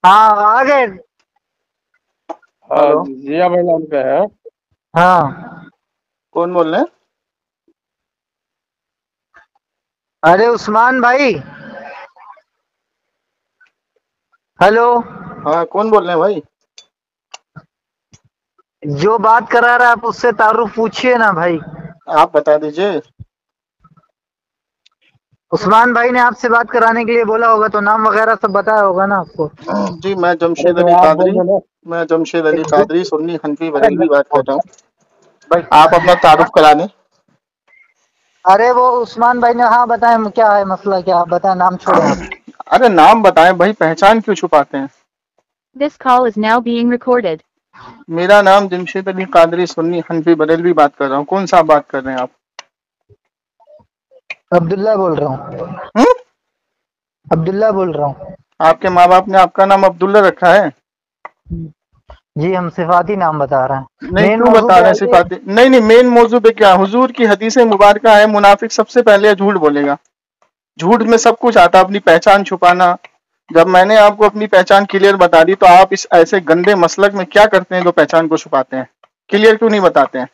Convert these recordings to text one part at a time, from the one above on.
हाँ आ गए। हाँ हेलो। जिया भाई नाम का है। हाँ कौन बोल रहे हैं? अरे उस्मान भाई। हेलो। हाँ कौन बोल रहे हैं भाई? जो बात करा रहा है आप उससे तारुफ पूछिए ना भाई। आप बता दीजिए। उस्मान भाई ने आपसे बात कराने के लिए बोला होगा तो नाम वगैरह सब बताया होगा ना आपको। जी मैं अरे जमशेद तो अली आप बोल कादरी। दो ना। मैं जमशेद अली कादरी सुन्नी हनफी अरे बरेलवी बात कर रहा हूँ। भाई। आप अपना तारुफ करा दें। अरे वो उस्मान भाई ने हाँ बताएं क्या है मसला, क्या आप बताएं, नाम छोड़े आप। अरे नाम बताएं भाई, पहचान क्यों छुपाते हैं? This call is now being recorded. मेरा नाम जमशेद अली कादरी सुन्नी हनफी बरेलवी बात कर रहा हूँ। कौन सा आप बात कर रहे हैं आप? अब्दुल्ला बोल रहा हूँ। हुँ? अब्दुल्ला बोल रहा हूँ। आपके माँ बाप ने आपका नाम अब्दुल्ला रखा है? जी हम सिफाती नाम बता रहे हैं। नहीं मेन क्यों मौजू बता पे रहे हैं आइए। सिफाती? नहीं नहीं, मेन मौजू पे क्या? हुजूर की हदीसें मुबारका है, मुनाफिक सबसे पहले झूठ बोलेगा। झूठ में सब कुछ आता, अपनी पहचान छुपाना। जब मैंने आपको अपनी पहचान क्लियर बता दी तो आप इस ऐसे गंदे मसलक में क्या करते हैं जो पहचान को छुपाते हैं? क्लियर क्यों नहीं बताते हैं?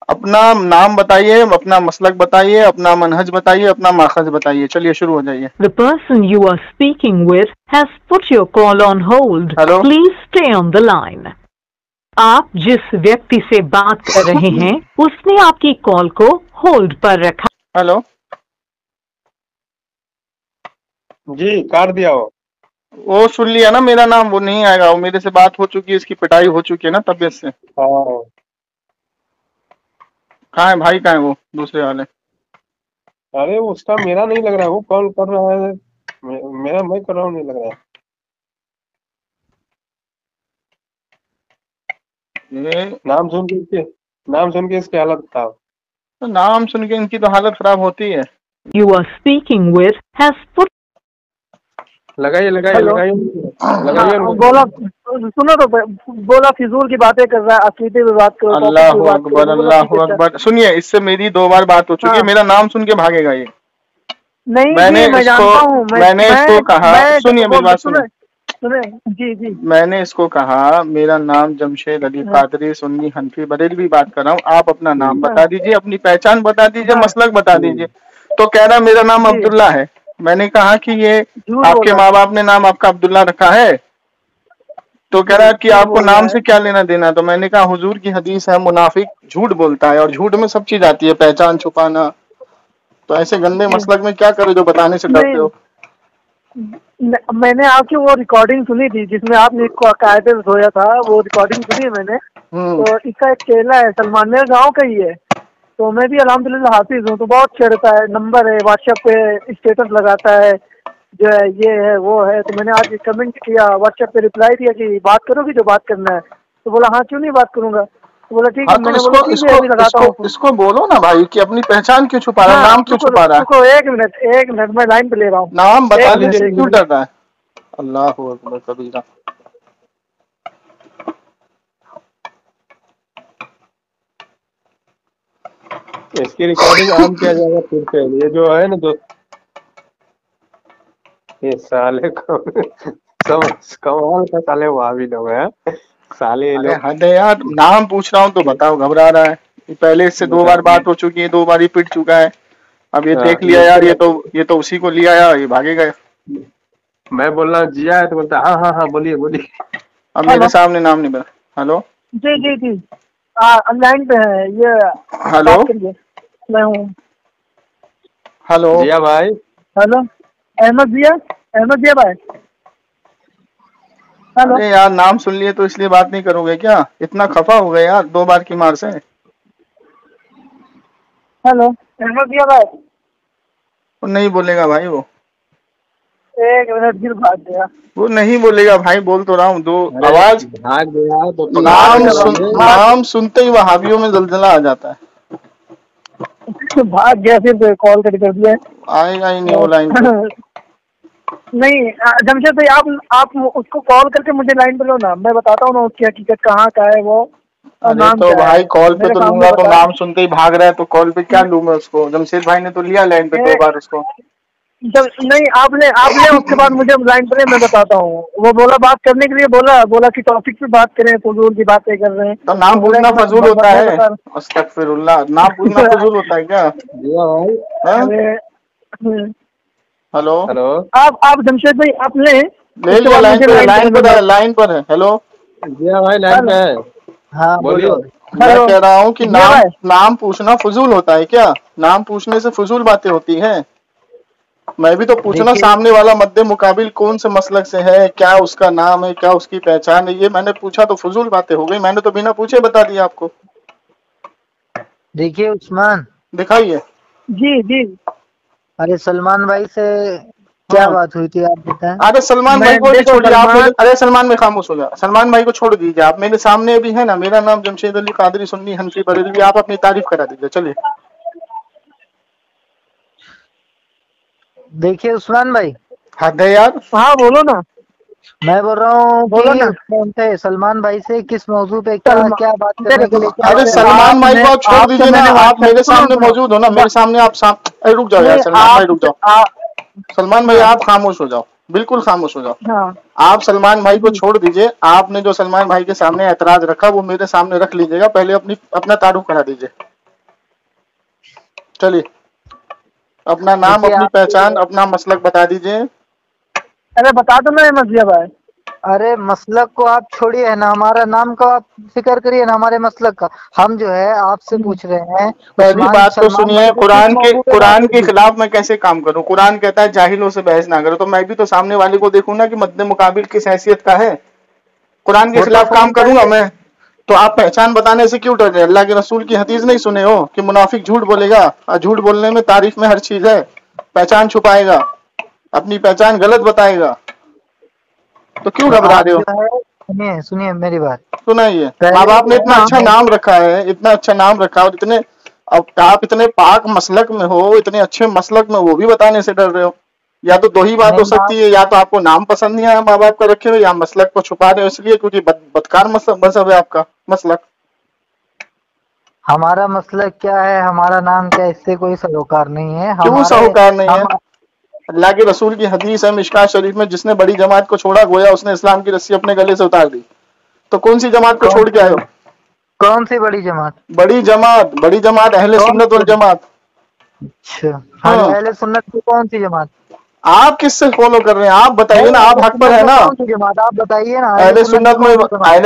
अपना नाम बताइए, अपना मसलक बताइए, अपना मनहज बताइए, अपना माखज बताइए। चलिए शुरू हो जाइए। The person you are speaking with has put your call on hold. Hello. Please stay on the line. आप जिस व्यक्ति से बात कर रहे हैं उसने आपकी कॉल को होल्ड पर रखा। हेलो। जी काट दिया हो। वो सुन लिया ना मेरा नाम, वो नहीं आएगा। वो मेरे से बात हो चुकी है, इसकी पिटाई हो चुकी है ना तबीयत से। हाँ कहाँ है भाई, कहाँ है वो दूसरे वाले? अरे उसका मेरा नहीं लग रहा है, वो कॉल कर रहा है। मेरा मैं कर रहा हूँ, नहीं लग रहा है। ये नाम सुन के इसकी हालत बताओ। तो नाम सुन के इनकी तो हालत खराब होती है। You are speaking with has put. लगाइए लगाइए हेलो। लगाइए लगाइए हाँ, उनको। बोला सुनो तो बोला फिजूल की बातें कर रहा है, अकीदे पे बात करो, टॉपिक अल्लाह पे बात अकबर, करो। बोला अल्लाह ठीक है अच्छा। अकबर। सुनिए, इससे मेरी 2 बार बात हो चुकी है। हाँ मेरा नाम सुन के भागेगा ये। नहीं मैंने जी मैं इसको जानता हूँ। मैंने इसको कहा, सुनिए मेरी बात सुने सुनिए। सुने। जी जी। मैंने इसको कहा मेरा नाम जमशेद अली हाँ कादरी सुन्नी हनफी बरेलवी बात कर रहा हूँ। आप अपना नाम हाँ बता दीजिए, अपनी पहचान बता दीजिए, हाँ, मसलक बता दीजिए। तो कह रहा मेरा नाम जी अब्दुल्ला है। मैंने कहा कि ये झूठ बोल आपके रहा माँ है। बाप ने नाम आपका अब्दुल्ला रखा है? तो कह रहा जी है कि झूठ आपको बोल रहा नाम है। से क्या लेना देना। तो मैंने कहा हुजूर की हदीस है, मुनाफिक झूठ बोलता है और झूठ में सब चीज आती है, पहचान छुपाना। तो ऐसे गंदे जी मसलक में क्या करो जो बताने से डरते नहीं हो? मैंने आपकी वो रिकॉर्डिंग सुनी थी जिसमें आपने कायदे से सोया था, वो रिकॉर्डिंग सुनी है मैंने। तो इसका एक चेला है सलमान, मेरे गाँव का ही है। तो मैं भी अल्हम्दुलिल्लाह हाफिज हूँ। तो बहुत छेड़ता है, नंबर है, व्हाट्सएप पे स्टेटस लगाता है, जो है ये है वो है। तो मैंने आज कमेंट किया, व्हाट्सएप पे रिप्लाई दिया कि बात करोगी जो बात करना है। तो बोला हाँ क्यों नहीं बात करूंगा। तो बोला ठीक हाँ है। तो मैंने बोला इसको ठीक है इसको अभी लगाता इसको हूँ फोन। इसको बोलो ना भाई कि अपनी पहचान क्यों छुपा रहा है, हाँ नाम क्यों रुको छुपा रहा है? रुको एक मिनट मैं लाइन पे ले रहा हूँ। नाम बता एक दीजिए, मिनट क्यों डर रहा है? अल्लाह अकबर कबीरा। इसकी रिकॉर्डिंग ऑन किया जाएगा फिर से। ये जो है ना ये साले को कमाल का साले वहाँ भी लोग हैं। साले ये अरे लोग हद है यार, नाम पूछ रहा हूँ तो बताओ, घबरा रहा है। ये पहले इससे 2 बार बात हो चुकी है, 2 बार ही पिट चुका है। अब ये देख लिया यार, ये तो उसी को लिया यार, ये भागेगा। मैं बोल रहा हूँ जिया है तो बोलता हाँ हाँ हाँ बोलिए बोलिए। अब मेरे सामने नाम नहीं बता। हेलो जी जी जी लाइन पे है ये, हेलो बात करिए। मैं हूँ। हेलो जिया भाई। हेलो अहमद जिया भाई। हेलो अरे यार, नाम सुन लिए तो इसलिए बात नहीं करोगे क्या? इतना खफा हो गए यार 2 बार की मार से? हेलो अहमद जिया भाई। वो नहीं बोलेगा भाई, वो एक मिनट फिर भाग गया। वो नहीं बोलेगा भाई, बोल तो रहा हूँ। दो आवाज भाग गया तो नाम सुनते ही वहाबियों में जलजला आ जाता है। भाग गया फिर कॉल कर दिया। आएगा ही नहीं वो लाइन पे। नहीं जमशेद भाई आप उसको कॉल करके मुझे लाइन पे लो ना, मैं बताता हूँ ना उसकी हकीकत कहाँ का है वो और अरे नाम तो क्या भाई है। कॉल पे मेरे तो सामने लूंगा, तो बता। नाम सुनते ही भाग रहा है तो कॉल पे क्या लूं मैं उसको? जमशेद भाई ने तो लिया लाइन पे 2 बार उसको। जब नहीं आपने उसके बाद मुझे लाइन पर मैं बताता हूँ, वो बोला बात करने के लिए बोला कि टॉपिक पे बात करें, फजूल की बातें कर रहे हैं। तो नाम पूछना फजूल होता है? अस्तगफिरुल्लाह, नाम पूछना फजूल होता है क्या? हेलो हेलो, आप जमशेद भाई आप ले लिया, लाइन पर है। हेलो जिया भाई लाइन पे है। हाँ बोलिए। मैं कह रहा हूँ कि नाम पूछना फजूल होता है क्या? नाम पूछने से फजूल बातें होती हैं? मैं भी तो पूछना सामने वाला मद्दे मुकाबिल कौन से मसलक से है, क्या उसका नाम है, क्या उसकी पहचान है, ये मैंने पूछा तो फजूल बातें हो गई। मैंने तो बिना पूछे बता दिया आपको। देखिए उस्मान, दिखाइए। जी अरे सलमान भाई से क्या बात हुई थी आप बताएं। अरे सलमान भाई को छोड़िए आप। अरे सलमान भाई खामोश हो जाओ, सलमान भाई को छोड़ दीजिए आप। मेरे सामने भी है ना, मेरा नाम जमशेद अली कादरी सुन्नी हनफी बरेलवी। आप अपनी तारीफ करा दीजिए, चलिए। देखिए उस्मान भाई। हद है यार। हाँ बोलो ना। मैं बोल रहा हूँ कि सलमान भाई से किस मौजू पे क्या बात करने के लिए। अरे सलमान भाई को आप छोड़ दीजिए ना, आप मेरे सामने मौजूद हो ना, मेरे सामने आप रुक जाओ यार सलमान भाई, रुक जाओ। सलमान भाई आप खामोश हो जाओ, बिल्कुल खामोश हो जाओ। आप सलमान भाई को छोड़ दीजिए। आपने जो सलमान भाई के सामने एतराज रखा वो मेरे सामने रख लीजिएगा। पहले अपना तारुफ करा दीजिए, चलिए। अपना नाम, अपनी पहचान, अपना मसलक बता दीजिए। अरे बता दो ना मजिया भाई। अरे मसलक को आप छोड़िए ना, हमारा नाम का आप फिक्र करिए ना, हमारे मसलक का। हम जो है आपसे पूछ रहे हैं। पहली बात तो सुनिए, कुरान के खिलाफ मैं कैसे काम करूं? कुरान कहता है जाहिलों से बहस ना करो, तो मैं भी तो सामने वाले को देखूं ना कि मद्दे मुकाबिल किस हैसियत का है। कुरान के खिलाफ काम करूंगा मैं? तो आप पहचान बताने से क्यों डर रहे? अल्लाह के रसूल की हदीस नहीं सुने हो कि मुनाफिक झूठ बोलेगा, और झूठ बोलने में तारीफ में हर चीज है। पहचान छुपाएगा, अपनी पहचान गलत बताएगा, तो क्यों घबरा रहे हो? सुनिए मेरी बात, सुनाइए। माँ बाप ने इतना अच्छा नाम रखा है, इतना अच्छा नाम रखा, और इतने अब आप इतने पाक मसलक में हो, इतने अच्छे मसलक में, वो भी बताने से डर रहे हो। या तो दो ही बात हो सकती है, या तो आपको नाम पसंद नहीं आया माँ बाप का रखे हुए, या मसलक को छुपा रहे हो इसलिए क्योंकि बदकार मजहब है आपका मसलक। हमारा मसलक क्या है, हमारा नाम क्या, इससे कोई सरोकार नहीं है। क्यों सरोकार नहीं है? अल्लाह के रसूल की हदीस है मिशकात शरीफ में, जिसने बड़ी जमात को छोड़ा गोया उसने इस्लाम की रस्सी अपने गले से उतार दी। तो कौन सी जमात को छोड़ के आए हो? कौन सी बड़ी जमात? बड़ी जमात अहले सुन्नत वल जमात। अच्छा, अहले सुन्नत की कौन सी जमात? आप किससे फॉलो कर रहे हैं? आप बताइए ना, आप हक पर है ना। कौन सी जमात आप बताइए ना। अहले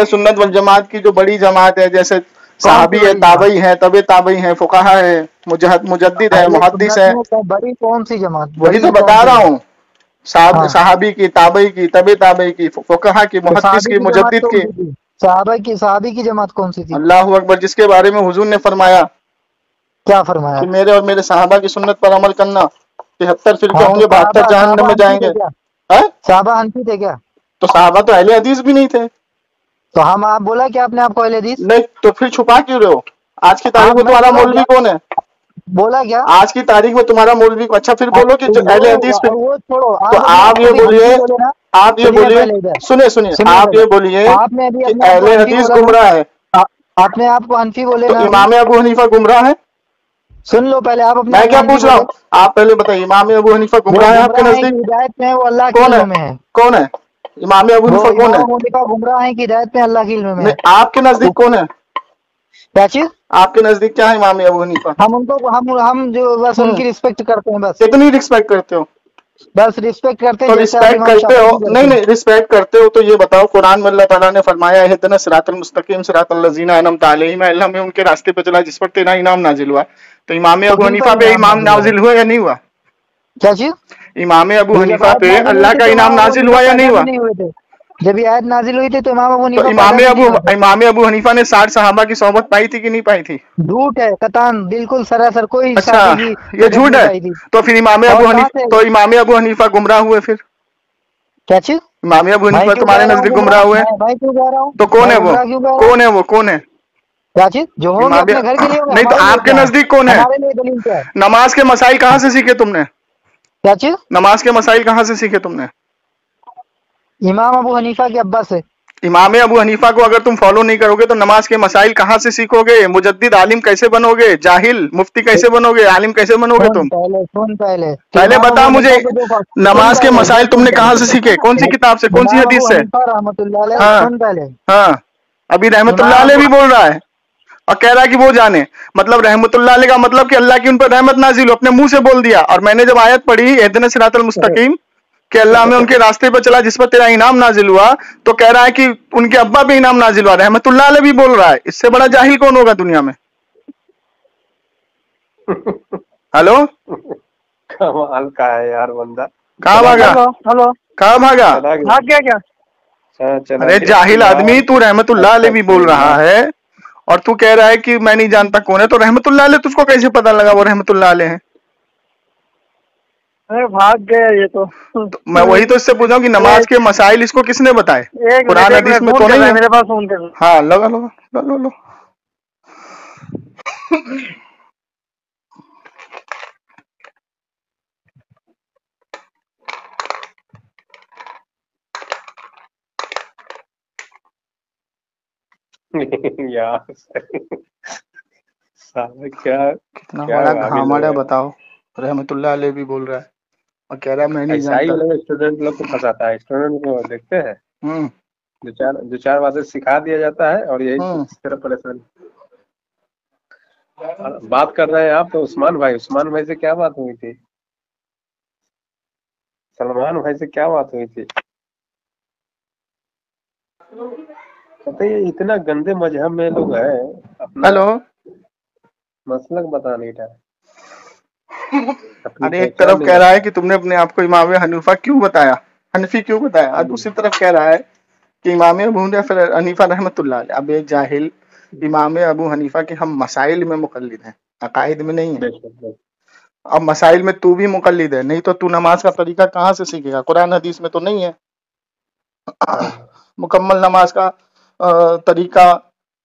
सुन्नत वल जमात की जो बड़ी जमात है, जैसे साहबी है, ताबई है, तबे ताबई है, फुकाहा है, मुजद्दिद है, मुहद्दिस है। बड़ी कौन सी जमात? वही तो बता रहा हूँ। साहबी की, ताबई की, तबे ताबई की, फुकाहा की, मुहद्दिस की, मुजद्दिद की। साहबी की जमात कौन सी थी? अल्लाहु अकबर, जिसके बारे में हुजूर ने फरमाया, क्या फरमाया? कि मेरे और मेरे साहबा की सुन्नत पर अमल करना, 73 फिरके होंगे, 72 जहन्नम में जाएंगे। साहबा हनफी थे क्या? तो साहबा तो अहले हदीस भी नहीं थे। तो हम आप बोला कि आपने आपको अहले हदीस नहीं, तो फिर छुपा क्यों रहे हो? आज की तारीख में तुम्हारा मौलवी कौन है? बोला क्या? आज की तारीख में तुम्हारा मौलवी? अच्छा फिर बोलो कि अहले हदीस पे। छोड़ो, तो आप ये बोलिए, सुनिए, आप ये बोलिए कि अहले हदीस गुमराह है। आपने आपको हनफी बोले तो इमाम अबू हनीफा गुमराह है? सुन लो पहले आप अपने। मैं क्या पूछ रहा हूँ, आप पहले बताइए। इमाम अबू हनीफा गुमराह है आपके नजदीक? हिदायत में वो अल्लाह के इल्म में है। कौन है इमाम अबू हनीफा? कौन है? गुमराह है कि हिदायत में अल्लाह के इल्म में है। आपके नजदीक कौन है? क्या चीज? आपके नजदीक क्या है इमाम अबू हनीफा? हम उनको हम जो बस उनकी रिस्पेक्ट करते हैं, बस। कितनी रिस्पेक्ट करते हो? बस रिस्पेक्ट करते हैं। तो रिस्पेक्ट करते हो? नहीं, रिस्पेक्ट करते हो तो ये बताओ, कुरान में अल्लाह ताला ने फरमाया इहदिना सिरातल मुस्तकीम सिरातल लज़ीना अनअमता अलैहिम, अल्लाह में उनके रास्ते पे चला जिस पर तेरा इनाम नाजिल हुआ। तो इमाम अबू हनीफा पे इमाम नाजिल हुआ या नहीं हुआ? क्या चीज? इमाम अबू हनीफा पे अल्लाह का इनाम नाजिल हुआ या नहीं हुआ? जब ये आयत नाजिल हुई थी तो इमाम अबू हनीफा ने 60 सहाबा की सोहबत पाई थी कि नहीं पाई थी? झूठ है कतान, बिल्कुल सरासर कोई। अच्छा, ये झूठ है? तो फिर इमाम अबू हनीफा गुमराह हुए फिर? क्या चीज? इमाम अबू हनीफा तुम्हारे नजदीक गुमराह हुए? भाई क्यों कह रहा हूँ? तो कौन है वो? कौन है? क्या चीज? जो हो अपने घर के लिए। नहीं, तो आपके नजदीक कौन है? नमाज के मसाइल कहाँ से सीखे तुमने? क्या चीज? नमाज के मसाइल कहाँ से सीखे तुमने? इमाम अबू हनीफा के अब्बा से। इमाम अबू हनीफा को अगर तुम फॉलो नहीं करोगे तो नमाज के मसाइल कहाँ से सीखोगे? मुजद्दिद आलिम कैसे बनोगे? जाहिल मुफ्ती कैसे बनोगे? आलिम कैसे बनोगे तुम? सुन पहले पहले बता मुझे, नमाज के मसाइल तुमने कहाँ से सीखे? कौन सी किताब से, कौन सी हदीस से? हाँ सुन पहले। हाँ, अभी रहमतुल्लाह अलैह भी बोल रहा है और कह रहा है कि वो जाने, मतलब रहमतुल्लाह अलैह का मतलब कि अल्लाह की उन पर रहमत नाजिल हो, अपने मुंह से बोल दिया। और मैंने जब आयत पढ़ी इहदिना सिरातल मुस्तकीम कि अल्लाह हमें उनके रास्ते पर चला जिस पर तेरा इनाम नाजिल हुआ, तो कह रहा है कि उनके अब्बा पे इनाम नाजिल हुआ। रहमतुल्लाह अलैह भी बोल रहा है, इससे बड़ा जाहिल कौन होगा दुनिया में? हेलो, कमाल का है यार बंदा। कहाँ भागा? हेलो, कहाँ भागा? भाग गया क्या? चला अरे गया। जाहिल आदमी, तू रहमतुल्लाह अलैह भी बोल रहा है और तू कह रहा है कि मैं नहीं जानता कौन है। तो रहमतुल्लाह अलैह तुझको कैसे पता लगा वो रहमतुल्लाह अलैह है? अरे भाग गया ये तो मैं वही तो इससे पूछा हूँ कि नमाज के मसाइल इसको किसने बताए? कुरान हदीस में तो नहीं है। मेरे पास फोन कर। हाँ, लगा लो लो लो। यार साला क्या कितना क्या बड़ा आगे घामड़ है लग बताओ। रहमतुल्लाह अलैह भी बोल रहा है और कह रहा है मैं नहीं ऐसा ही जानता। लोग स्टूडेंट लोग को फंसाता है। स्टूडेंट को देखते हैं, हम्म दो चार बातें सिखा दिया जाता है और यही हम्म इस तरह परेशान। बात कर रहे हैं आप तो उस्मान भाई से क्या बात हुई थी? सलमान भाई से क्या बात हुई थी? पता है, ये इतना गंदे मजहब में लोग हैं, अपना हेलो। मसलक बता नहीं रहा, अपनी अरे एक पहचान तरफ नहीं कह रहा है बता। कि तुमने अपने आप को इमाम हनीफा क्यों बताया, हनफी क्यों बताया, और दूसरी तरफ कह रहा है कि इमाम अबू हनीफा रहमतुल्लाह अलैह। अब एक जाहिल, इमाम अबू हनीफा के हम मसाइल में मुकल्लिद हैं, अकायद में नहीं है। बेशक। अब मसाइल में तू भी मुकल्लिद है, नहीं तो तू नमाज का तरीका कहाँ से सीखेगा? कुरान हदीस में तो नहीं है मुकम्मल नमाज का तरीका,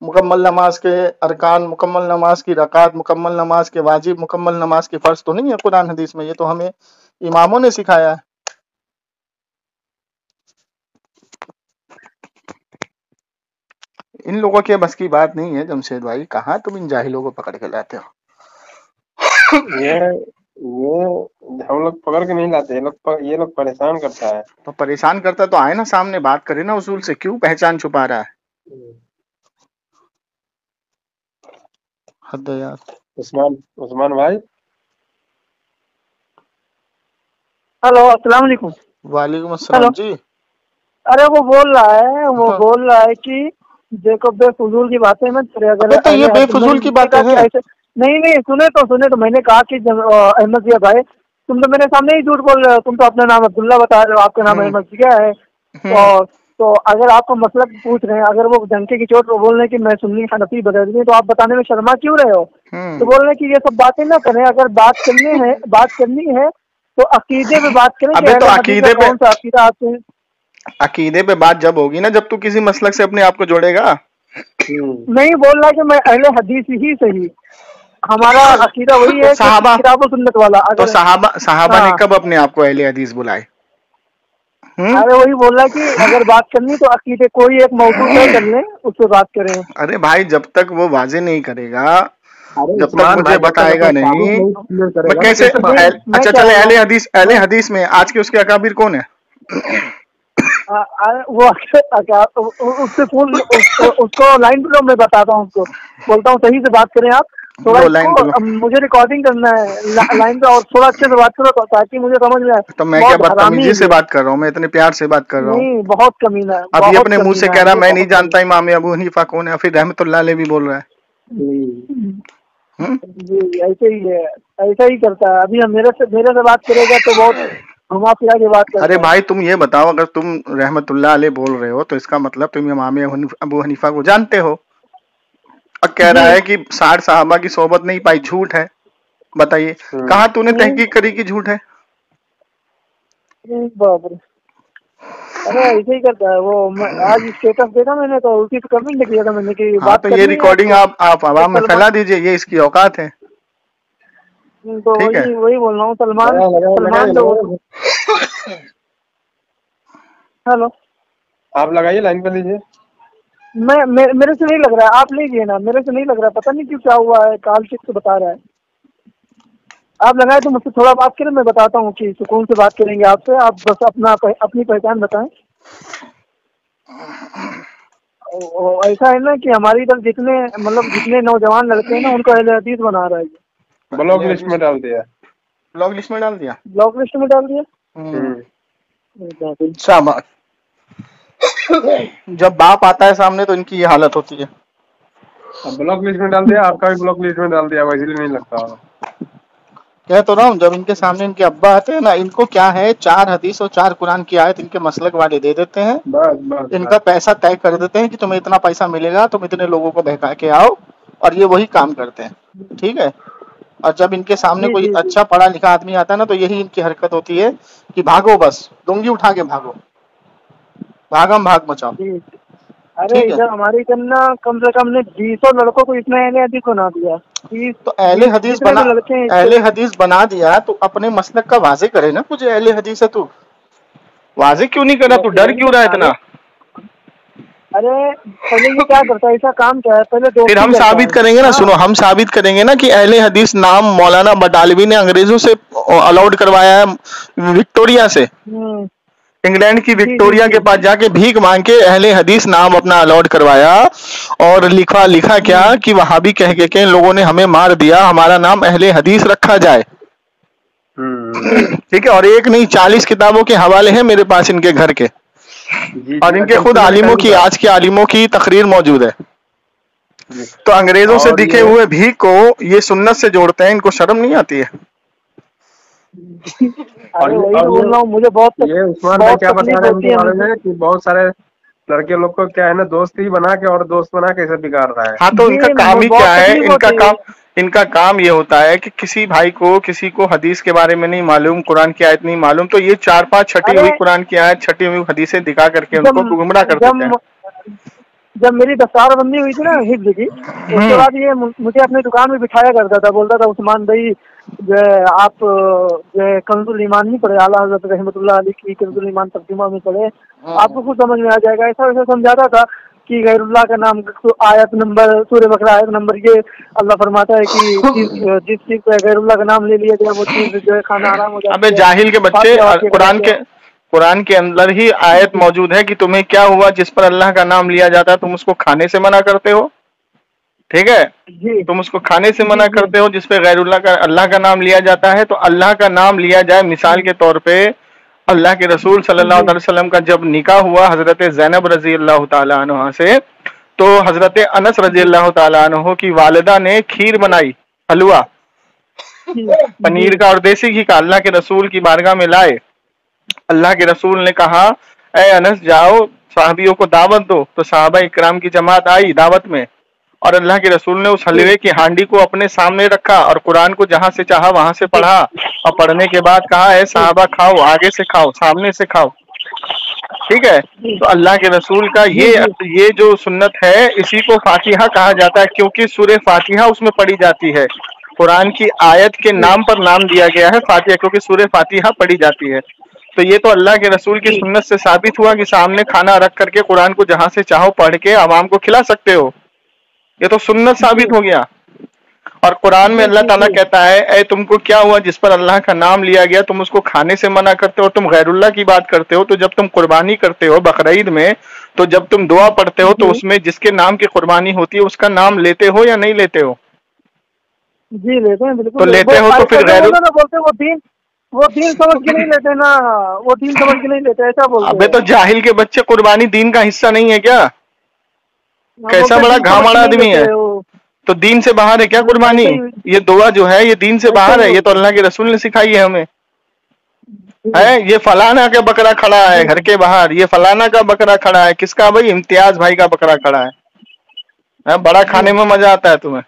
मुकम्मल नमाज के अरकान, मुकम्मल नमाज की रकात, मुकम्मल नमाज के वाजिब, मुकम्मल नमाज के फर्ज तो नहीं है कुरान हदीस में। ये तो हमें इमामों ने सिखाया है। इन लोगों के बस की बात नहीं है जमशेद भाई, कहाँ तुम इन जाहिलों को पकड़ के लाते हो? ये हम लोग पकड़ के नहीं लाते, ये लोग परेशान करता है। तो परेशान करता तो आए ना सामने, बात करे ना उसूल से, क्यों पहचान छुपा रहा है? हद है यार। उस्मान भाई। हेलो, अस्सलाम वालेकुम। वालेकुम अस्सलाम जी। अरे वो बोल रहा है, हाँ। बोल रहा है कि देखो बेफजूल की बातें मत करे। अगर तो ये बेफजूल की बातें हैं। ऐसे नहीं, सुने तो मैंने कहा कि अहमद जिया भाई, तुम तो मेरे सामने ही झूठ बोल रहे हो। तुम तो अपना नाम अब्दुल्ला बता रहे हो, आपका नाम अहमद जिया है। और तो अगर आपको मतलब पूछ रहे हैं, अगर वो डंके की चोट पर बोल रहे हैं कि मैं सुन्नी हनफी बदल रही, तो आप बताने में शर्मा क्यों रहे हो? तो बोल रहे हैं कि ये सब बातें ना करें, अगर बात करनी है तो अकीदे पे बात करें। अबे तो अकीदे पे, कौन सा अकीदा आपसे? अकीदे पे बात जब होगी ना जब तू किसी मसलक से अपने आप को जोड़ेगा। नहीं बोल रहा कि मैं अहले हदीस ही सही, हमारा अकीदा वही है साहबा, किताब सुन्नत वाला। तो साहबा ने हाँ। कब अपने आप को अहले हदीस बुलाए? अरे वही बोल रहा कि अगर बात करनी तो अकीदे कोई एक मौजूद तय कर लें, उससे बात करें। अरे भाई जब तक वो वाजे नहीं करेगा, जब तक मुझे बताएगा नहीं, मैं कैसे? अच्छा चले, अहले हदीस में आज के उसके अकाबिर कौन है? वो उससे फोन उसको लाइन पे लो, मैं बताता हूँ उसको, बोलता हूँ सही से बात करें आप थोड़ा। मुझे रिकॉर्डिंग करना है लाइन पे, और थोड़ा अच्छे से बात करो ताकि मुझे समझ में आए। तो मैं क्या बदतमीजी से बात कर रहा हूँ? मैं इतने प्यार से बात कर रहा हूँ। नहीं, बहुत कमीना है। अभी अपने मुंह से कह रहा मैं नहीं जानता इमाम अबू हनीफा कौन है, फिर रहमतुल्लाह अलैह भी बोल रहा है। जी ऐसे ही है, ऐसा ही करता है। अभी हम मेरे से बात करेगा तो बहुत घुमा फिरा के बात करता है। अरे भाई तुम ये बताओ, अगर तुम रहमतुल्लाह अलैह बोल रहे हो तो इसका मतलब तुम इमाम अबू हनीफा को जानते हो। और कह रहा है कि 60 साहबा की सोबत नहीं पाई, झूठ है। बताइए कहाँ तूने तहकीक करी कि झूठ है? बाप रे, अरे ऐसे ही करता है वो। आज स्टेटस देखा मैंने तो उसी पे कमेंट किया था मैंने कि बात तो ये रिकॉर्डिंग आप आवाम में फैला दीजिए, ये इसकी औकात है। तो वही बोल रहा हूँ। सलमान हेलो, आप लगाइए, लाइन पे लीजिए। मेरे से नहीं लग रहा है, आप लीजिए ना, मेरे से नहीं लग रहा है, पता नहीं क्यों क्या हुआ है, कॉल ठीक से बता रहा है। आप लगाए तो मुझसे थोड़ा बात करें, मैं बताता हूँ कि सुकून से बात करेंगे आपसे। आप बस अपनी पहचान बताएं। ऐसा है ना कि हमारी इधर जितने नौजवान लड़के हैं ना, उनको अहले हदीस बना रहा है। ब्लॉक लिस्ट में डाल दिया। ब्लॉक लिस्ट में डाल दिया। ब्लॉक लिस्ट में डाल दिया। शाबाश। जब बाप आता है सामने तो इनकी ये हालत होती है। ब्लॉक लिस्ट में डाल दिया, आपका भी ब्लॉक लिस्ट में डाल दिया, इसलिए नहीं लगता। कह तो रहा हूँ, जब इनके सामने इनके अब्बा आते हैं ना, इनको क्या है, 4 हदीस और 4 कुरान की आयत इनके मसलक वाले दे देते हैं। बस इनका पैसा तय कर देते हैं कि तुम्हें इतना पैसा मिलेगा, तुम इतने लोगों को बहका के आओ, और ये वही काम करते हैं। ठीक है। और जब इनके सामने कोई अच्छा पढ़ा लिखा आदमी आता है ना, तो यही इनकी हरकत होती है कि भागो, बस लुंगी उठा के भागो, भागम भाग मचाओ। अरे इधर हमारे इधर ना कम से कम ने 200 लड़कों को इतना अहले हदीस बना दिया। तो अहले हदीस बना दिया तो अपने मसलक का वाजे करे ना, मुझे अहले हदीस है, तू वाजे क्यों नहीं करा, तू डर क्यों रहा है इतना? अरे पहले ये क्या करता है, ऐसा काम क्या है, पहले फिर हम साबित करेंगे ना, सुनो, हम साबित करेंगे ना कि अहले हदीस नाम मौलाना बटालवी ने अंग्रेजों से अलाउड करवाया है, विक्टोरिया से, इंग्लैंड की विक्टोरिया के पास जाके भीख मांग के अहले हदीस नाम अपना अलाउड करवाया, और लिखा क्या कि वहाबी कह के इन लोगों ने हमें मार दिया, हमारा नाम अहले हदीस रखा जाए। ठीक है। और एक नहीं 40 किताबों के हवाले हैं मेरे पास इनके घर के, और इनके खुद आलिमों की, आज के आलिमों की तकरीर मौजूद है। तो अंग्रेजों से दिखे हुए भीख को ये सुन्नत से जोड़ते हैं, इनको शर्म नहीं आती है? अरे वही बोल रहा हूँ, मुझे ये उस्मान भाई क्या बता रहे हैं उनके बारे में कि बहुत सारे लड़के लोग को क्या है ना, दोस्त ही बना के और दोस्त बना के ऐसे बिगाड़ रहा है। हाँ, तो इनका काम ही क्या है, इनका काम ये होता है कि किसी भाई को, किसी को हदीस के बारे में नहीं मालूम, कुरान की आयत नहीं मालूम, तो ये 4-5 छटी हुई कुरान की आयत, छटी हुई हदीसें दिखा करके उनको गुमराह कर देते हैं। जब मेरी दस्तार बंदी हुई थी ना हिफ्ज की, उसके बाद ये मुझे अपनी दुकान में बिठाया करता था, बोलता था उस्मान भाई जो आप कंजुल ईमान नहीं पढ़े, आला हज़रत रहमतुल्लाह अलैह की कंजुल ईमान तर्जुमा में पढ़े, आपको कुछ समझ में आ जाएगा। ऐसा वैसा समझाता था कि गैरुल्लाह का नाम, आयत नंबर, सूरह बकरा आयत नंबर, ये अल्लाह फरमाता है कि जिस चीज पे गैरुल्लाह का नाम ले लिया गया वो चीज जो है खाना हराम हो जाता है। अबे जाहिल के बच्चे, कुरान के अंदर ही आयत मौजूद है कि तुम्हें क्या हुआ जिस पर अल्लाह का नाम लिया जाता है, तुम उसको खाने से मना करते हो। ठीक है, तुम उसको खाने से मना करते हो जिस पे गैरुल्लाह का, अल्लाह का नाम लिया जाता है। तो अल्लाह का नाम लिया जाए, मिसाल के तौर पे अल्लाह के रसूल सल्लल्लाहु अलैहि वसल्लम का जब निकाह हुआ हजरत ज़ैनब रजी अल्लाह तआला अन्हा से, तो हजरत अनस रजी अल्लाह तआला अन्हु की वालिदा ने खीर बनाई, हलवा पनीर का और देसी घी का, अल्लाह के रसूल की बारगाह में लाए। अल्लाह के रसूल ने कहा, ए अनस जाओ साहबियों को दावत दो। तो साहबा इकराम की जमात आई दावत में, और अल्लाह के रसूल ने उस हलवे की हांडी को अपने सामने रखा और कुरान को जहां से चाहा वहां से पढ़ा, और पढ़ने के बाद कहा, है साहबा खाओ, आगे से खाओ, सामने से खाओ। ठीक है। तो अल्लाह के रसूल का ये जो सुन्नत है, इसी को फातिहा कहा जाता है, क्योंकि सूरह फातिहा उसमें पढ़ी जाती है। कुरान की आयत के नाम पर नाम दिया गया है फातिहा, क्योंकि सूरह फातिहा पढ़ी जाती है। तो ये तो अल्लाह के रसूल की सुन्नत से साबित हुआ कि सामने खाना रख करके कुरान को जहां से चाहो पढ़ के आवाम को खिला सकते हो, ये तो सुन्नत साबित हो गया। और कुरान में अल्लाह ताला कहता है, ऐ तुमको क्या हुआ जिस पर अल्लाह का नाम लिया गया, तुम उसको खाने से मना करते हो, तुम गैरुल्लाह की बात करते हो। तो जब तुम कुर्बानी करते हो बकरीद में, तो जब तुम दुआ पढ़ते हो तो उसमें जिसके नाम की कुर्बानी होती है उसका नाम लेते हो या नहीं लेते हो? जी लेते हैं, बिल्कुल। तो लेते हो, तो फिर गैरुल्लाह बोलते वो दीन समझ के नहीं लेते ना, वो दीन समझ के नहीं लेते, ऐसा बोलते हैं। अबे तो जाहिल के बच्चे, कुर्बानी दीन का हिस्सा नहीं है क्या? कैसा बड़ा घामड़ आदमी है, तो दीन से बाहर है क्या कुर्बानी? ये दुआ जो है ये दीन से बाहर है, ये तो अल्लाह के रसूल ने सिखाई है हमें। है ये फलाना का बकरा खड़ा है घर के बाहर, ये फलाना का बकरा खड़ा है, किसका भाई? इम्तियाज भाई का बकरा खड़ा है। बड़ा खाने में मजा आता है तुम्हें।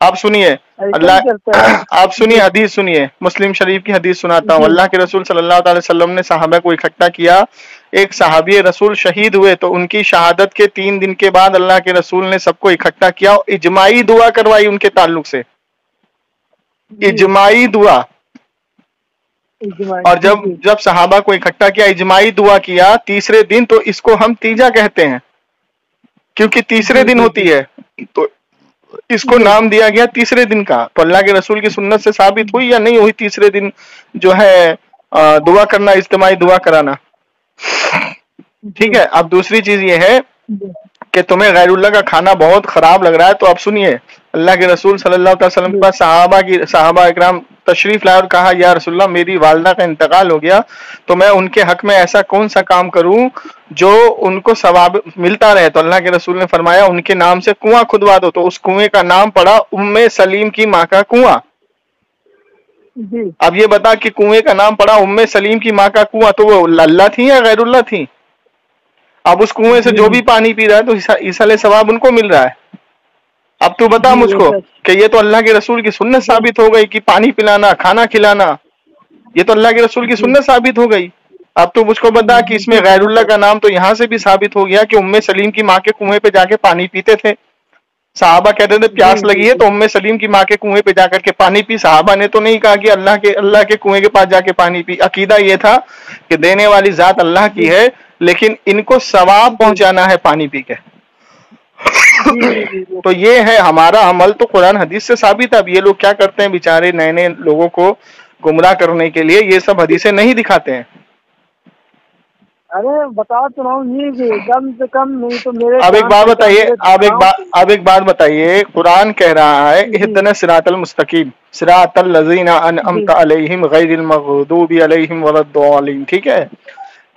आप सुनिए आप सुनिए हदीस सुनिए, मुस्लिम शरीफ की हदीस सुनाता हूँ। अल्लाह के रसूल सल्लल्लाहु अलैहि वसल्लम ने सहाबा को इकट्ठा किया। एक सहाबी रसूल शहीद हुए, तो उनकी शहादत के 3 दिन के बाद अल्लाह के रसूल ने सबको इकट्ठा किया और इजमाई दुआ करवाई उनके ताल्लुक से। इजमाई दुआ, इजमाई, और जी जब जी जब सहाबा को इकट्ठा किया, इजमाई दुआ किया तीसरे दिन, तो इसको हम तीजा कहते हैं क्योंकि तीसरे जी दिन जी होती जी है, तो इसको जी नाम दिया गया तीसरे दिन का। तो अल्लाह के रसूल की सुन्नत से साबित हुई या नहीं हुई तीसरे दिन जो है दुआ करना, इज्तिमाई दुआ कराना। ठीक जी है। अब दूसरी चीज ये है जी कि तुम्हें गैरुल्लाह का खाना बहुत खराब लग रहा है, तो अब सुनिए, अल्लाह के रसूल सल्लल्लाहु अलैहि वसल्लम के जी पास सहाबा इकराम तशरीफ लाए और कहा, या रसूलल्लाह मेरी वालदा का इंतकाल हो गया, तो मैं उनके हक में ऐसा कौन सा काम करूं जो उनको सवाब मिलता रहे। तो अल्लाह के रसूल ने फरमाया, उनके नाम से कुआं खुदवा दो। तो उस कुएं का नाम पड़ा उम्मे सलीम की माँ का कुआं। जी अब ये बता कि कुएं का नाम पड़ा उम्मे सलीम की माँ का कुआं, तो वो अल्लाह थी या गैरुल्लाह थी? अब उस कुएं से जो भी पानी पी रहा है तो इसाले सवाब उनको मिल रहा है। अब तू बता जी मुझको सच, कि ये तो अल्लाह के रसूल की सुन्नत जी साबित हो गई कि पानी पिलाना, खाना खिलाना, ये तो अल्लाह के रसूल की जी सुन्नत साबित हो गई। अब तू मुझको बता कि इसमें जी गैरुल्लाह का नाम तो यहाँ से भी साबित हो गया कि उम्मे सलीम की माँ के कुएं पे जाके पानी पीते थे। साहबा कहते थे प्यास जी लगी है तो उम्मे सलीम की माँ के कुएं पे जाकर के पानी पी। साहबा ने तो नहीं कहा कि अल्लाह के कुएं के पास जाके पानी पी। अकीदा ये था कि देने वाली जात अल्लाह की जी है, लेकिन इनको सवाब जी पहुंचाना है पानी पी के। जी जी जी जी तो ये है हमारा अमल, तो कुरान हदीस से साबित है। अब ये लोग क्या करते हैं बेचारे, नए नए लोगों को गुमराह करने के लिए ये सब हदीसें नहीं दिखाते हैं। अरे बता तो रहा हूँ ये कि कम से कम नहीं तो मेरे अब एक जान बात पहचान बताइए, के अब एक गाँव बात अब एक बात बताइए, कुरान कह रहा है जी इहदिना सिरातल मुस्तकीम सिरातल लजीना अनअमत जी अलैहिम गैरिल मगदूबी अलैहिम वलद्दालिन। ठीक है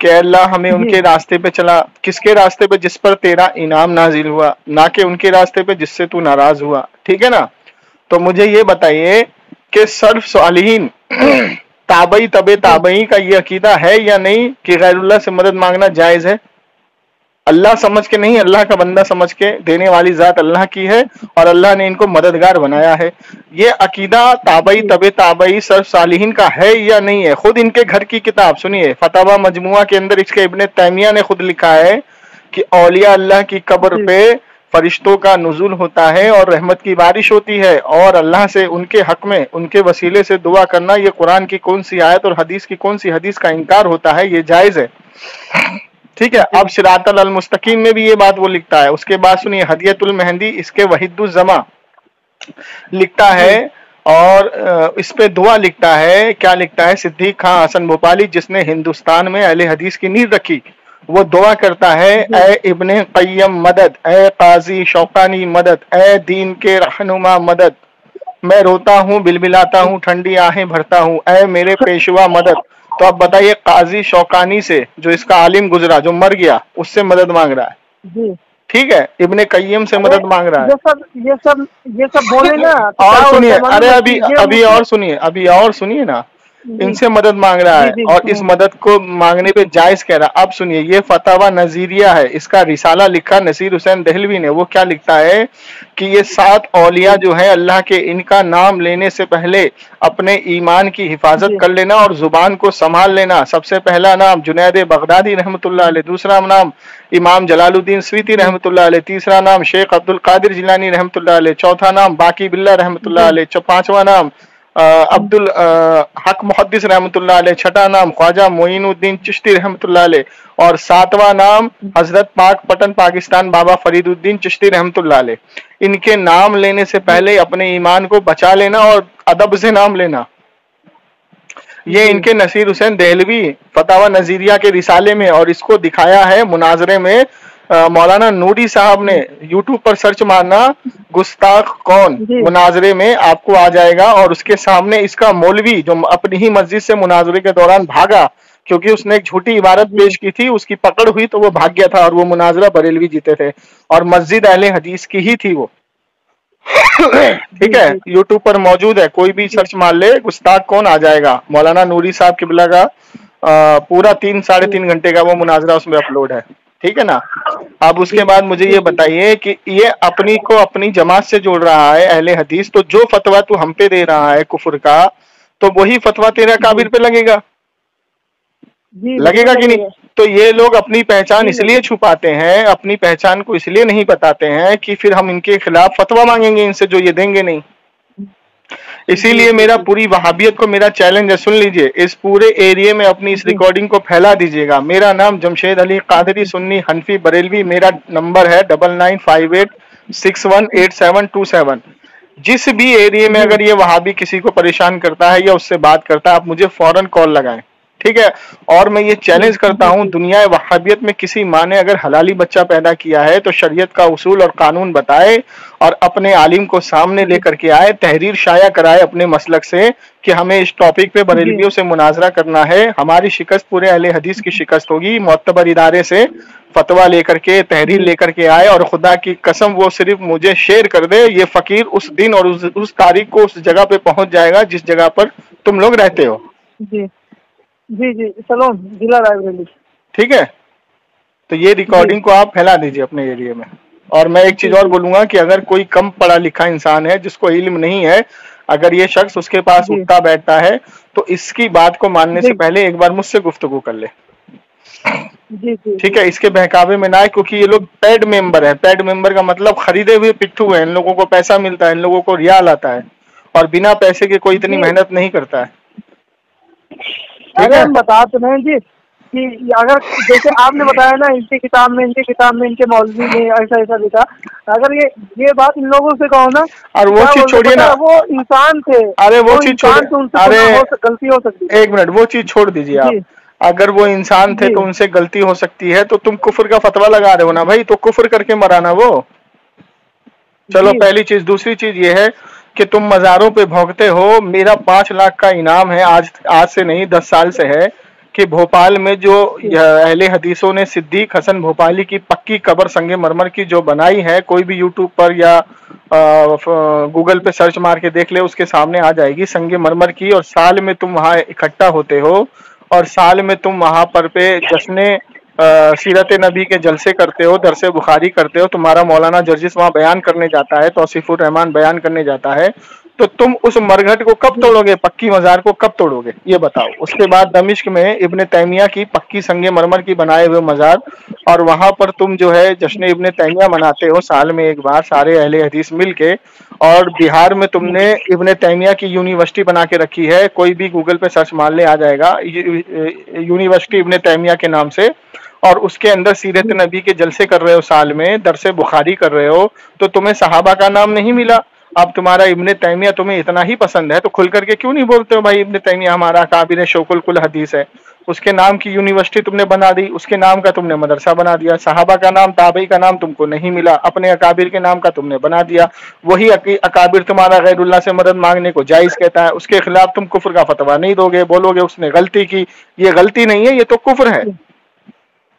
कि अल्लाह हमें जी उनके रास्ते पे चला, किसके रास्ते पे? जिस पर तेरा इनाम नाजिल हुआ, ना कि उनके रास्ते पे जिससे तू नाराज हुआ। ठीक है ना। तो मुझे ये बताइए कि सर्फ सालिहीन ताबई तबे जी ताबई का ये अकीदा है या नहीं कि गैरुल्लाह से मदद मांगना जायज है? अल्लाह समझ के नहीं, अल्लाह का बंदा समझ के, देने वाली जात अल्लाह की है और अल्लाह ने इनको मददगार बनाया है। ये अकीदा ताबई जी तबे ताबई सर्फ सालिहीन का है या नहीं है? खुद इनके घर की किताब सुनिए, फतावा मजमुआ के अंदर इसके इब्ने तैमिया ने खुद लिखा है कि औलिया अल्लाह की कब्र जी पे फरिश्तों का नुजुल होता है और रहमत की बारिश होती है, और अल्लाह से उनके हक में उनके वसीले से दुआ करना, ये कुरान की कौन सी आयत और हदीस की कौन सी हदीस का इनकार होता है? ये जायज है। ठीक है। जी अब सिरातल अल मुस्तकीम में भी ये बात वो लिखता है। उसके बाद सुनिए, हदियतुल मेहंदी इसके वहीदुज़्ज़मा लिखता जी है और इस पे दुआ लिखता है। क्या लिखता है? सिद्दीक खां हसन भोपाली, जिसने हिंदुस्तान में अहले हदीस की नींव रखी, वो दुआ करता है, जी ए इब्ने क़य्यम मदद, ए काजी शौकानी मदद, ए दीन के रहनुमा मदद, मैं रोता हूँ बिलबिलाता हूँ ठंडी आहें भरता हूँ, ए मेरे पेशवा मदद। तो अब बताइए, काजी शौकानी से, जो इसका आलिम गुजरा, जो मर गया, उससे मदद मांग रहा है। जी ठीक है। इब्ने कय्यम से अरे मदद मांग रहा है। ये सब बोले ना तो और क्या सुनिए, होता है मालूम अरे है अभी कि ये अभी मुस्लिम और सुनिए, अभी और सुनिए ना, जी इनसे मदद मांग रहा जी है जी और इस मदद को मांगने पे जायज कह रहा। अब सुनिए, ये फतावा नजीरिया है, इसका रिसाला लिखा नसीर हुसैन दहलवी ने। वो क्या लिखता है कि ये 7 औलिया जी जो है अल्लाह के, इनका नाम लेने से पहले अपने ईमान की हिफाजत जी कर लेना और जुबान को संभाल लेना। सबसे पहला नाम जुनैद बगदादी रहमतुल्लाह अलैह, दूसरा नाम इमाम जलालुद्दीन स्वीती जी रहमतुल्लाह अलैह, तीसरा नाम शेख अब्दुल कादिर जिलानी रहमतुल्लाह अलैह, चौथा नाम बाकी बिल्ला रहमतुल्लाह जी अलैह, पांचवा नाम अब्दुल हक मुहद्दिस रहमतुल्लाह अलैह, छठा नाम ख्वाजा मोइनुद्दीन चिश्ती रहमतुल्लाह अलैह, और 7वां नाम हजरत पाक पटन पाकिस्तान बाबा फरीदुद्दीन चिश्ती रहमतुल्लाह अलैह। इनके नाम लेने से पहले अपने ईमान को बचा लेना और अदब से नाम लेना। ये जी इनके नसीर हुसैन दहलवी फतावा नजीरिया के रिसाले में, और इसको दिखाया है मुनाजरे में मौलाना नूरी साहब ने। यूट्यूब पर सर्च मारना गुस्ताख कौन, जी मुनाजरे में आपको आ जाएगा। और उसके सामने इसका मौलवी, जो अपनी ही मस्जिद से मुनाजरे के दौरान भागा क्योंकि उसने एक झूठी इबारत जी पेश की थी, उसकी पकड़ हुई तो वो भाग गया था, और वो मुनाजरा बरेलवी जीते थे और मस्जिद अहले हदीस की ही थी वो। जी ठीक है। जी यूट्यूब पर मौजूद है, कोई भी जी सर्च मार ले, गुस्ताख कौन आ जाएगा। मौलाना नूरी साहब किबला का पूरा 3-3.5 घंटे का वो मुनाजरा उसमें अपलोड है। ठीक है ना। अब उसके बाद मुझे ये बताइए कि ये अपनी को अपनी जमात से जोड़ रहा है अहले हदीस, तो जो फतवा तू हम पे दे रहा है कुफर का, तो वही फतवा तेरा काबिर पे लगेगा, जी लगेगा कि नहीं? तो ये लोग अपनी पहचान जी इसलिए छुपाते हैं, अपनी पहचान को इसलिए नहीं बताते हैं कि फिर हम इनके खिलाफ फतवा मांगेंगे इनसे, जो ये देंगे नहीं। इसी लिए मेरा पूरी वहाबियत को मेरा चैलेंज है, सुन लीजिए, इस पूरे एरिया में अपनी इस रिकॉर्डिंग को फैला दीजिएगा। मेरा नाम जमशेद अली कादरी सुन्नी हनफी बरेलवी, मेरा नंबर है 9958618727। जिस भी एरिया में अगर ये वहाबी किसी को परेशान करता है या उससे बात करता है, आप मुझे फौरन कॉल लगाएं, ठीक है। और मैं ये चैलेंज करता हूं, दुनिया वहाबियत में किसी माँ ने अगर हलाली बच्चा पैदा किया है तो शरीयत का उसूल और कानून बताए और अपने आलिम को सामने लेकर के आए, तहरीर शाया कराए अपने मसलक से कि हमें इस टॉपिक पे बरेलवियों से मुनाजरा करना है। हमारी शिकस्त पूरे अहले हदीस की शिकस्त होगी। मोतबर इदारे से फतवा लेकर के, तहरीर लेकर के आए, और खुदा की कसम वो सिर्फ मुझे शेयर कर दे, ये फकीर उस दिन और उस तारीख को उस जगह पे पहुंच जाएगा जिस जगह पर तुम लोग रहते हो। जी जी जी, सलोन जिला रायबरेली, ठीक है। तो ये रिकॉर्डिंग को आप फैला दीजिए अपने एरिया में। और मैं एक चीज और बोलूंगा कि अगर कोई कम पढ़ा लिखा इंसान है जिसको इल्म नहीं है, अगर ये शख्स उसके पास उठता बैठता है तो इसकी बात को मानने से पहले एक बार मुझसे गुफ्तगू कर ले। ठीक है, इसके बहकावे में ना आए, क्योंकि ये लोग पेड मेंबर है। पेड मेंबर का मतलब खरीदे हुए पिट्ठू है। इन लोगों को पैसा मिलता है, इन लोगों को रियाल आता है, और बिना पैसे के कोई इतनी मेहनत नहीं करता है। अरे हम बता तो नहीं जी कि अगर जैसे आपने बताया ना, इनके किताब में इनके मौलवी ने ऐसा ऐसा लिखा, अगर ये बात इन लोगों से कहो ना, और वो चीज छोड़िए ना, वो इंसान थे। अरे वो चीज छोड़, अरे गलती हो सकती है, एक मिनट, वो चीज छोड़ दीजिए आप। अगर वो इंसान थे तो उनसे गलती हो सकती है, तो तुम कुफर का फतवा लगा रहे हो ना भाई, तो कुफर करके मराना वो। चलो पहली चीज। दूसरी चीज ये है कि तुम मज़ारों पे भौंकते हो। मेरा 5 लाख का इनाम है, आज से नहीं 10 साल से है, कि भोपाल में जो अहले हदीसों ने सिद्दीक हसन भोपाली की पक्की कब्र संगे मरमर की जो बनाई है, कोई भी यूट्यूब पर या गूगल पे सर्च मार के देख ले, उसके सामने आ जाएगी संगे मरमर की। और साल में तुम वहाँ इकट्ठा होते हो, और साल में तुम वहाँ पर पे जश्ने सीरत नबी के जलसे करते हो, दरसे बुखारी करते हो। तुम्हारा मौलाना जर्जिस वहाँ बयान करने जाता है, तौसीफुर रहमान बयान करने जाता है। तो तुम उस मरघट को कब तोड़ोगे? पक्की मजार को कब तोड़ोगे ये बताओ। उसके बाद दमिश्क में इब्ने तैमिया की पक्की संगे मरमर की बनाए हुए मजार, और वहां पर तुम जो है जश्न इब्ने तैमिया मनाते हो साल में एक बार, सारे अहले हदीस मिल के। और बिहार में तुमने इब्ने तैमिया की यूनिवर्सिटी बना के रखी है, कोई भी गूगल पे सर्च मार ले आ जाएगा, यूनिवर्सिटी इब्ने तैमिया के नाम से। और उसके अंदर सीरत नबी के जलसे कर रहे हो, साल में दरसे बुखारी कर रहे हो, तो तुम्हें सहाबा का नाम नहीं मिला। अब तुम्हारा इब्ने तैमिया तुम्हें इतना ही पसंद है तो खुल करके क्यों नहीं बोलते हो भाई इब्ने तैमिया हमारा काबिर शौकुल कुल हदीस है। उसके नाम की यूनिवर्सिटी तुमने बना दी, उसके नाम का तुमने मदरसा बना दिया। सहाबा का नाम, ताबई का नाम तुमको नहीं मिला, अपने अकाबिर के नाम का तुमने बना दिया। वही अकाबिर तुम्हारा गैरुल्लाह से मदद मांगने को जायज कहता है, उसके खिलाफ तुम कुफ्र का फतवा नहीं दोगे, बोलोगे उसने गलती की। ये गलती नहीं है, ये तो कुफ्र है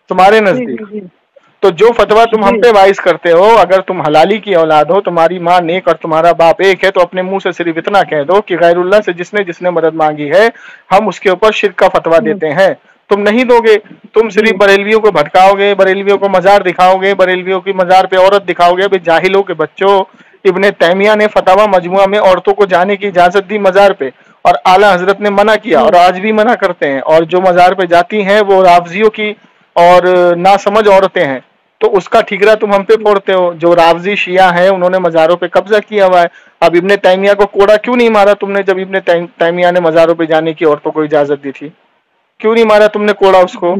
तुम्हारे नजदीक। तो जो फतवा तुम हम पे वाइज करते हो, अगर तुम हलाली की औलाद हो, तुम्हारी माँ नेक और तुम्हारा बाप एक है, तो अपने मुंह से सिर्फ इतना कह दो कि गैरुल्लाह से जिसने मदद मांगी है, हम उसके ऊपर शिर्क का फतवा देते हैं। तुम नहीं दोगे, तुम सिर्फ बरेलवियों को भटकाओगे, बरेलवियों को मजार दिखाओगे, बरेलवियों की मजार पे औरत दिखाओगे। भाई जाहिलों के बच्चों, इब्ने तैमिया ने फतवा मजमुआ में औरतों को जाने की इजाजत दी मजार पे, और आला हजरत ने मना किया, और आज भी मना करते हैं। और जो मजार पे जाती हैं वो रावजियों की और नासमझ औरतें हैं, तो उसका ठिकरा तुम हम पे फोड़ते हो। जो रावजी शिया हैं उन्होंने मज़ारों पे कब्जा किया हुआ है। अब इब्ने तैमिया को कोड़ा क्यों नहीं मारा तुमने, जब इब्ने तैमिया ने मज़ारों पे जाने की औरतों को इजाजत दी थी? क्यों नहीं मारा तुमने कोड़ा उसको?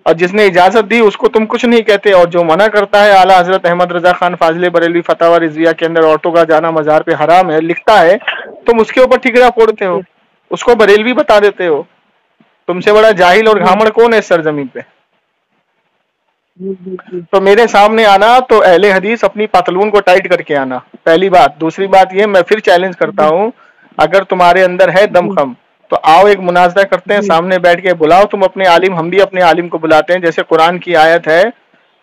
और जिसने इजाजत दी उसको तुम कुछ नहीं कहते, और जो मना करता है, आला हजरत अहमद रजा खान फाजिल बरेलवी फतवा रिजविया के अंदर औरतों का जाना मज़ार पे हराम है लिखता है, तुम उसके ऊपर ठिकरा फोड़ते हो, उसको बरेलवी बता देते हो। तुमसे बड़ा जाहिल और घामड़ कौन है इस सरजमीन पे? तो मेरे सामने आना तो अहले हदीस अपनी पतलून को टाइट करके आना, पहली बात। दूसरी बात ये, मैं फिर चैलेंज करता हूँ, अगर तुम्हारे अंदर है दमखम तो आओ एक मुनाजरा करते हैं, सामने बैठ के बुलाओ तुम अपने आलिम, हम भी अपने आलिम को बुलाते हैं। जैसे कुरान की आयत है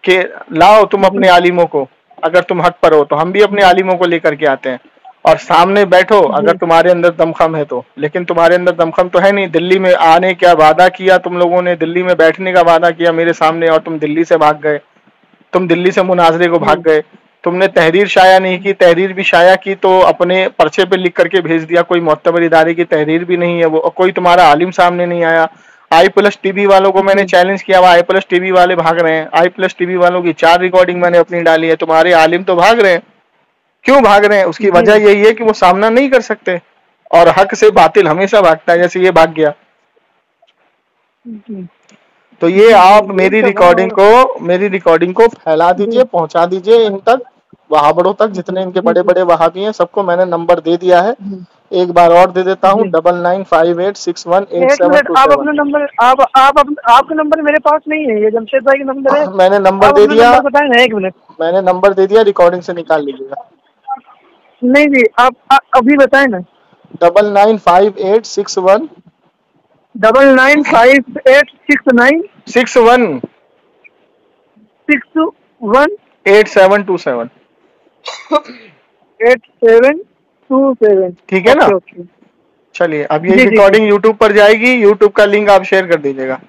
कि लाओ तुम अपने आलिमों को, अगर तुम हक पर हो तो हम भी अपने आलिमों को लेकर के आते हैं, और सामने बैठो अगर तुम्हारे अंदर दमखम है तो। लेकिन तुम्हारे अंदर दमखम तो है नहीं। दिल्ली में आने का वादा किया तुम लोगों ने, दिल्ली में बैठने का वादा किया मेरे सामने, और तुम दिल्ली से भाग गए, तुम दिल्ली से मुनाजरे को भाग गए। तुमने तहरीर शाया नहीं की, तहरीर भी शाया की तो अपने पर्चे पे लिख करके भेज दिया, कोई मोतबर इदारे की तहरीर भी नहीं है वो, कोई तुम्हारा आलिम सामने नहीं आया। i+ TV वालों को मैंने चैलेंज किया, i+ TV वाले भाग रहे हैं। i+ TV वालों की 4 रिकॉर्डिंग मैंने अपनी डाली है, तुम्हारे आलिम तो भाग रहे हैं। क्यों भाग रहे हैं? उसकी वजह यही है कि वो सामना नहीं कर सकते और हक से बातिल हमेशा भागता है, जैसे ये भाग गया। तो ये आप मेरी रिकॉर्डिंग को फैला दीजिए, पहुंचा दीजिए इन तक, वहाबड़ों तक, जितने इनके बड़े बड़े वहाबी हैं, सबको मैंने नंबर दे दिया है। एक बार और दे देता हूँ, 9958618727। आप अपना नंबर आपका नंबर मेरे पास नहीं है, ये जमशेद भाई का नंबर है। मैंने नंबर दे दिया, बताए ना, 1 मिनट, मैंने नंबर दे दिया, रिकॉर्डिंग से निकाल लीजिएगा। नहीं जी, आप अभी बताए ना। 995861 995869 61 8727। 8727। ठीक है ना? चलिए, अब ये रिकॉर्डिंग यूट्यूब पर जाएगी, यूट्यूब का लिंक आप शेयर कर दीजिएगा।